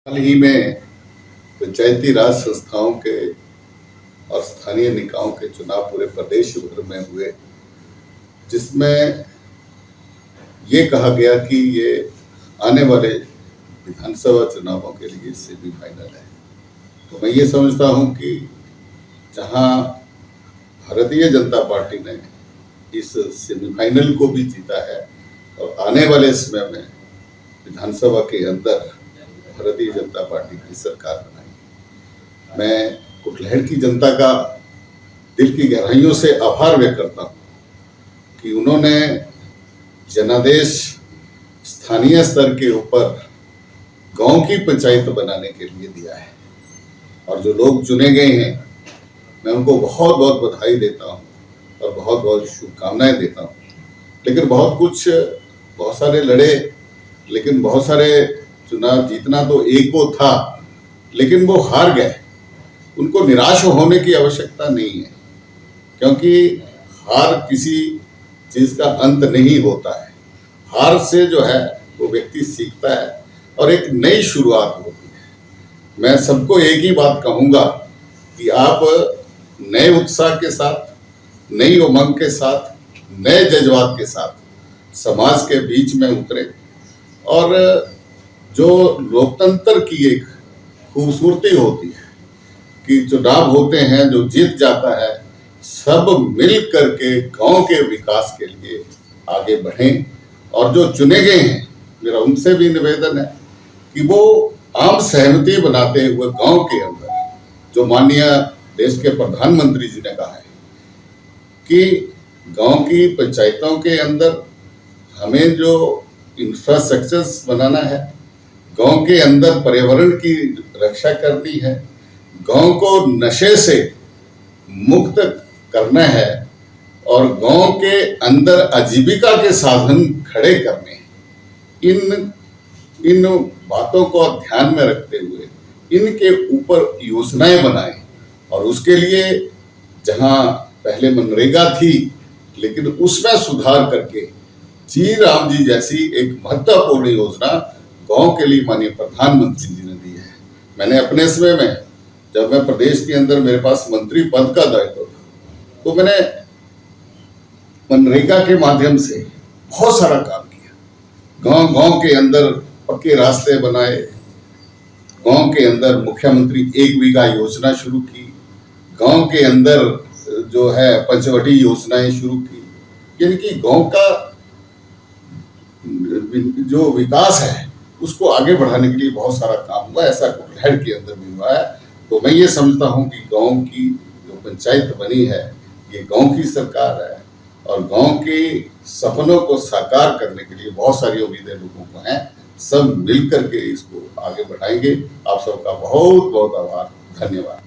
हाल ही में पंचायती राज संस्थाओं के और स्थानीय निकायों के चुनाव पूरे प्रदेश भर में हुए, जिसमें ये कहा गया कि ये आने वाले विधानसभा चुनावों के लिए सेमीफाइनल है। तो मैं ये समझता हूँ कि जहाँ भारतीय जनता पार्टी ने इस सेमीफाइनल को भी जीता है और आने वाले समय में विधानसभा के अंदर भारतीय जनता पार्टी की सरकार बनाई। मैं कुटलहड़ की जनता का दिल की गहराइयों से आभार व्यक्त करता हूँ कि उन्होंने जनादेश स्थानीय स्तर के ऊपर गांव की पंचायत बनाने के लिए दिया है और जो लोग चुने गए हैं मैं उनको बहुत बहुत बधाई देता हूँ और बहुत बहुत शुभकामनाएं देता हूँ। लेकिन बहुत सारे लड़े, लेकिन बहुत सारे चुनाव जीतना तो एक को था, लेकिन वो हार गए। उनको निराश होने की आवश्यकता नहीं है, क्योंकि हार किसी चीज का अंत नहीं होता है। हार से जो है वो व्यक्ति सीखता है और एक नई शुरुआत होती है। मैं सबको एक ही बात कहूंगा कि आप नए उत्साह के साथ, नई उमंग के साथ, नए जज्बात के साथ समाज के बीच में उतरे और जो लोकतंत्र की एक खूबसूरती होती है कि चुनाव होते हैं, जो जीत जाता है सब मिल करके गांव के विकास के लिए आगे बढ़ें। और जो चुने गए हैं, मेरा उनसे भी निवेदन है कि वो आम सहमति बनाते हुए गांव के अंदर, जो माननीय देश के प्रधानमंत्री जी ने कहा है कि गांव की पंचायतों के अंदर हमें जो इंफ्रास्ट्रक्चर्स बनाना है, गांव के अंदर पर्यावरण की रक्षा करनी है, गांव को नशे से मुक्त करना है और गांव के अंदर आजीविका के साधन खड़े करने हैं। इन बातों को ध्यान में रखते हुए इनके ऊपर योजनाएं बनाएं और उसके लिए जहां पहले मनरेगा थी, लेकिन उसमें सुधार करके जी राम जी जैसी एक महत्वपूर्ण योजना गांव के लिए माननीय प्रधानमंत्री जी ने दी है। मैंने अपने समय में, जब मैं प्रदेश के अंदर मेरे पास मंत्री पद का दायित्व था, तो मैंने मनरेगा के माध्यम से बहुत सारा काम किया। गांव के अंदर पक्के रास्ते बनाए, गांव के अंदर मुख्यमंत्री 1 बीघा योजना शुरू की, गांव के अंदर जो है पंचवटी योजनाएं शुरू की। यानी कि गांव का जो विकास है उसको आगे बढ़ाने के लिए बहुत सारा काम हुआ। ऐसा कुटलहड़ के अंदर भी हुआ है। तो मैं ये समझता हूँ कि गांव की जो पंचायत बनी है ये गांव की सरकार है और गांव के सपनों को साकार करने के लिए बहुत सारी उम्मीदें लोगों को हैं। सब मिलकर के इसको आगे बढ़ाएंगे। आप सबका बहुत बहुत आभार, धन्यवाद।